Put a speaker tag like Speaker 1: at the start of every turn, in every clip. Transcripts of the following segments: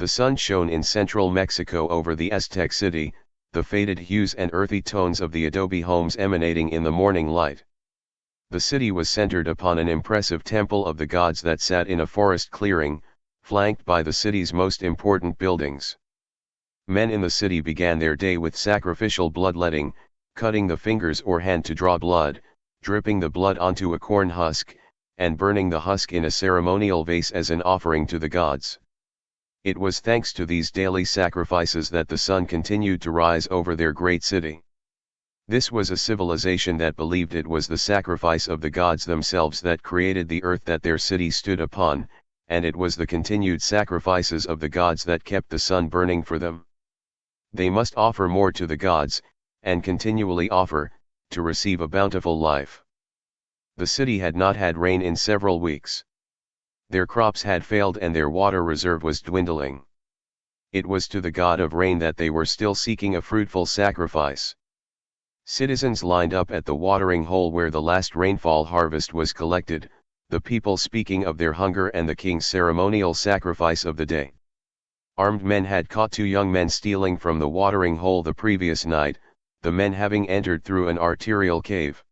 Speaker 1: The sun shone in central Mexico over the Aztec city, the faded hues and earthy tones of the adobe homes emanating in the morning light. The city was centered upon an impressive temple of the gods that sat in a forest clearing, flanked by the city's most important buildings. Men in the city began their day with sacrificial bloodletting, cutting the fingers or hand to draw blood, dripping the blood onto a corn husk, and burning the husk in a ceremonial vase as an offering to the gods. It was thanks to these daily sacrifices that the sun continued to rise over their great city. This was a civilization that believed it was the sacrifice of the gods themselves that created the earth that their city stood upon, and it was the continued sacrifices of the gods that kept the sun burning for them. They must offer more to the gods, and continually offer, to receive a bountiful life. The city had not had rain in several weeks. Their crops had failed and their water reserve was dwindling. It was to the god of rain that they were still seeking a fruitful sacrifice. Citizens lined up at the watering hole where the last rainfall harvest was collected, the people speaking of their hunger and the king's ceremonial sacrifice of the day. Armed men had caught two young men stealing from the watering hole the previous night, the men having entered through an arterial cave.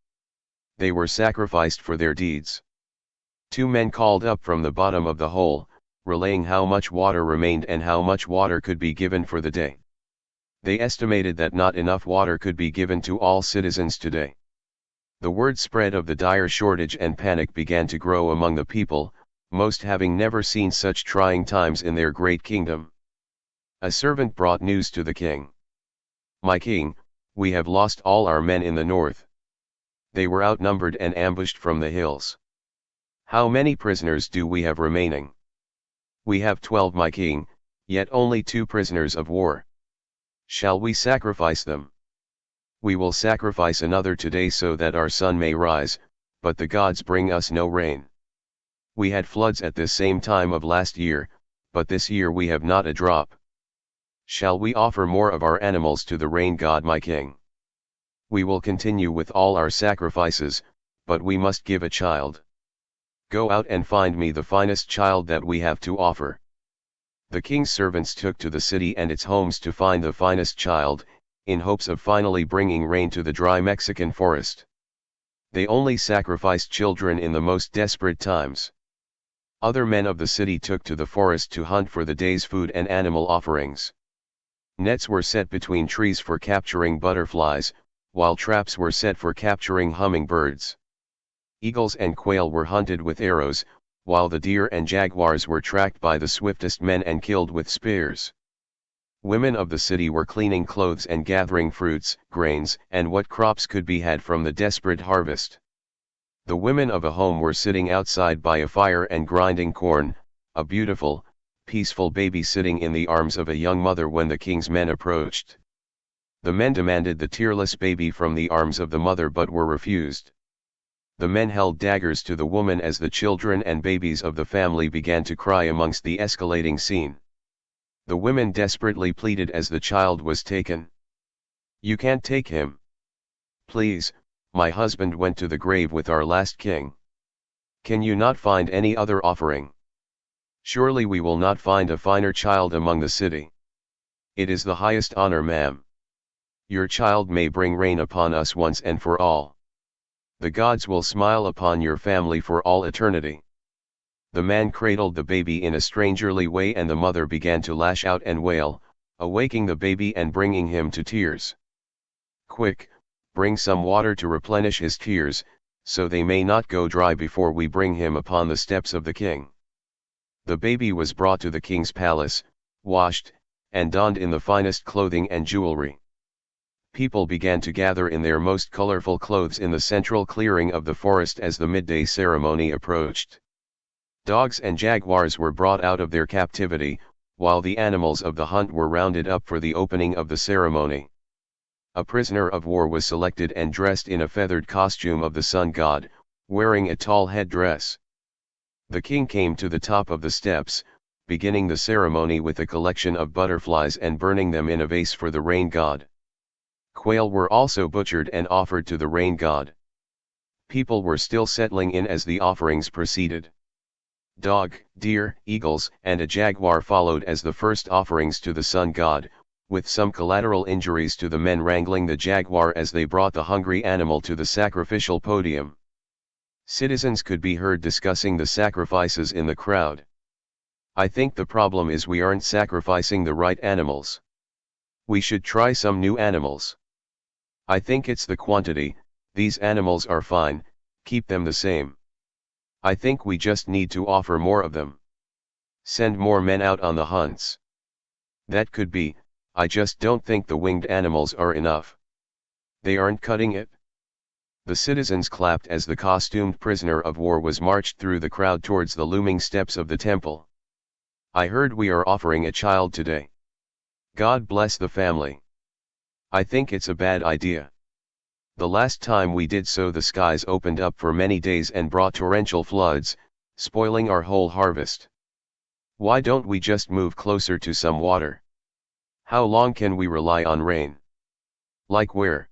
Speaker 1: They were sacrificed for their deeds. Two men called up from the bottom of the hole, relaying how much water remained and how much water could be given for the day. They estimated that not enough water could be given to all citizens today. The word spread of the dire shortage and panic began to grow among the people, most having never seen such trying times in their great kingdom. A servant brought news to the king. "My king, we have lost all our men in the north. They were outnumbered and ambushed from the hills. How many prisoners do we have remaining?" "We have 12, my king, yet only 2 prisoners of war." "Shall we sacrifice them?" "We will sacrifice another today so that our sun may rise, but the gods bring us no rain. We had floods at this same time of last year, but this year we have not a drop. Shall we offer more of our animals to the rain god, my king?" "We will continue with all our sacrifices, but we must give a child. Go out and find me the finest child that we have to offer." The king's servants took to the city and its homes to find the finest child, in hopes of finally bringing rain to the dry Mexican forest. They only sacrificed children in the most desperate times. Other men of the city took to the forest to hunt for the day's food and animal offerings. Nets were set between trees for capturing butterflies, while traps were set for capturing hummingbirds. Eagles and quail were hunted with arrows, while the deer and jaguars were tracked by the swiftest men and killed with spears. Women of the city were cleaning clothes and gathering fruits, grains, and what crops could be had from the desperate harvest. The women of a home were sitting outside by a fire and grinding corn, a beautiful, peaceful baby sitting in the arms of a young mother when the king's men approached. The men demanded the tearless baby from the arms of the mother but were refused. The men held daggers to the woman as the children and babies of the family began to cry amongst the escalating scene. The women desperately pleaded as the child was taken. "You can't take him. Please, my husband went to the grave with our last king. Can you not find any other offering? Surely we will not find a finer child among the city. It is the highest honor, ma'am. Your child may bring rain upon us once and for all. The gods will smile upon your family for all eternity." The man cradled the baby in a strangerly way and the mother began to lash out and wail, awaking the baby and bringing him to tears. "Quick, bring some water to replenish his tears, so they may not go dry before we bring him upon the steps of the king." The baby was brought to the king's palace, washed, and donned in the finest clothing and jewelry. People began to gather in their most colorful clothes in the central clearing of the forest as the midday ceremony approached. Dogs and jaguars were brought out of their captivity, while the animals of the hunt were rounded up for the opening of the ceremony. A prisoner of war was selected and dressed in a feathered costume of the sun god, wearing a tall headdress. The king came to the top of the steps, beginning the ceremony with a collection of butterflies and burning them in a vase for the rain god. Quail were also butchered and offered to the rain god. People were still settling in as the offerings proceeded. dog, deer, eagles, and a jaguar followed as the first offerings to the sun god, with some collateral injuries to the men wrangling the jaguar as they brought the hungry animal to the sacrificial podium. Citizens could be heard discussing the sacrifices in the crowd. I think the problem is we aren't sacrificing the right animals. We should try some new animals. I think it's the quantity. These animals are fine, keep them the same. I think we just need to offer more of them. Send more men out on the hunts. That could be, I just don't think the winged animals are enough. They aren't cutting it. The citizens clapped as the costumed prisoner of war was marched through the crowd towards the looming steps of the temple. I heard we are offering a child today. God bless the family. I think it's a bad idea. The last time we did so the skies opened up for many days and brought torrential floods, spoiling our whole harvest. Why don't we just move closer to some water? How long can we rely on rain? Like where?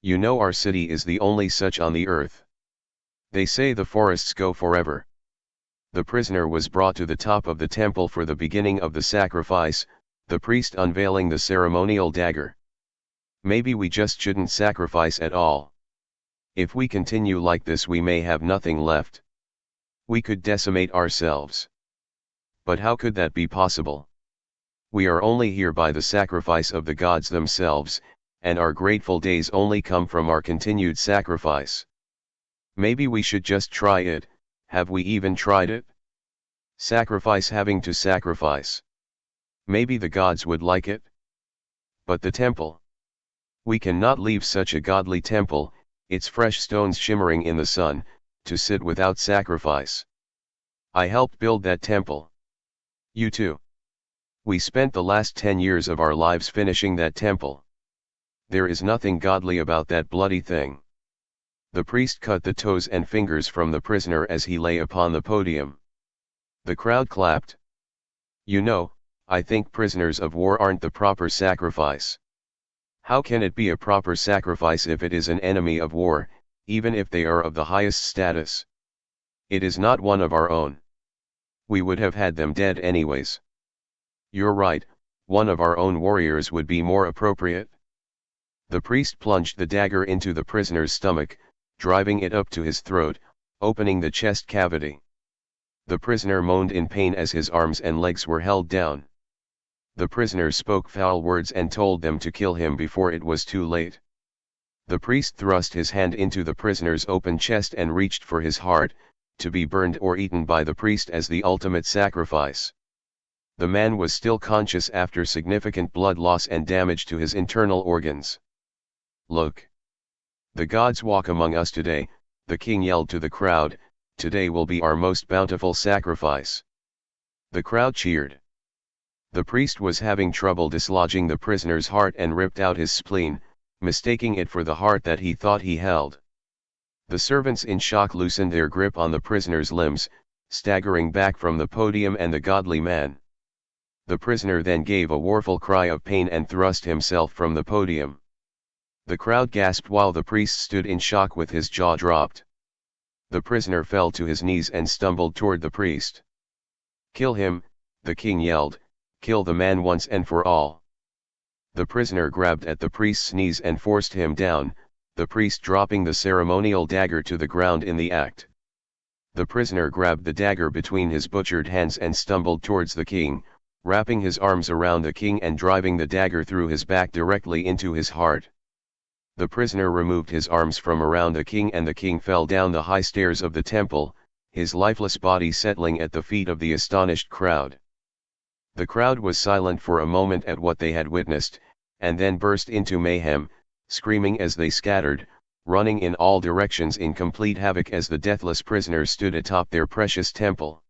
Speaker 1: You know our city is the only such on the earth. They say the forests go forever. The prisoner was brought to the top of the temple for the beginning of the sacrifice, the priest unveiling the ceremonial dagger. Maybe we just shouldn't sacrifice at all. If we continue like this we may have nothing left. We could decimate ourselves. But how could that be possible? We are only here by the sacrifice of the gods themselves, and our grateful days only come from our continued sacrifice. Maybe we should just try it. Have we even tried it? Sacrifice having to sacrifice. Maybe the gods would like it. But the temple. We cannot leave such a godly temple, its fresh stones shimmering in the sun, to sit without sacrifice. I helped build that temple. You too. We spent the last 10 years of our lives finishing that temple. There is nothing godly about that bloody thing. The priest cut the toes and fingers from the prisoner as he lay upon the podium. The crowd clapped. You know, I think prisoners of war aren't the proper sacrifice. How can it be a proper sacrifice if it is an enemy of war, even if they are of the highest status? It is not one of our own. We would have had them dead anyways. You're right, one of our own warriors would be more appropriate. The priest plunged the dagger into the prisoner's stomach, driving it up to his throat, opening the chest cavity. The prisoner moaned in pain as his arms and legs were held down. The prisoner spoke foul words and told them to kill him before it was too late. The priest thrust his hand into the prisoner's open chest and reached for his heart, to be burned or eaten by the priest as the ultimate sacrifice. The man was still conscious after significant blood loss and damage to his internal organs. Look! The gods walk among us today, the king yelled to the crowd, today will be our most bountiful sacrifice. The crowd cheered. The priest was having trouble dislodging the prisoner's heart and ripped out his spleen, mistaking it for the heart that he thought he held. The servants in shock loosened their grip on the prisoner's limbs, staggering back from the podium and the godly man. The prisoner then gave a woeful cry of pain and thrust himself from the podium. The crowd gasped while the priest stood in shock with his jaw dropped. The prisoner fell to his knees and stumbled toward the priest. Kill him, the king yelled, kill the man once and for all. The prisoner grabbed at the priest's knees and forced him down, the priest dropping the ceremonial dagger to the ground in the act. The prisoner grabbed the dagger between his butchered hands and stumbled towards the king, wrapping his arms around the king and driving the dagger through his back directly into his heart. The prisoner removed his arms from around the king and the king fell down the high stairs of the temple, his lifeless body settling at the feet of the astonished crowd. The crowd was silent for a moment at what they had witnessed, and then burst into mayhem, screaming as they scattered, running in all directions in complete havoc as the deathless prisoners stood atop their precious temple.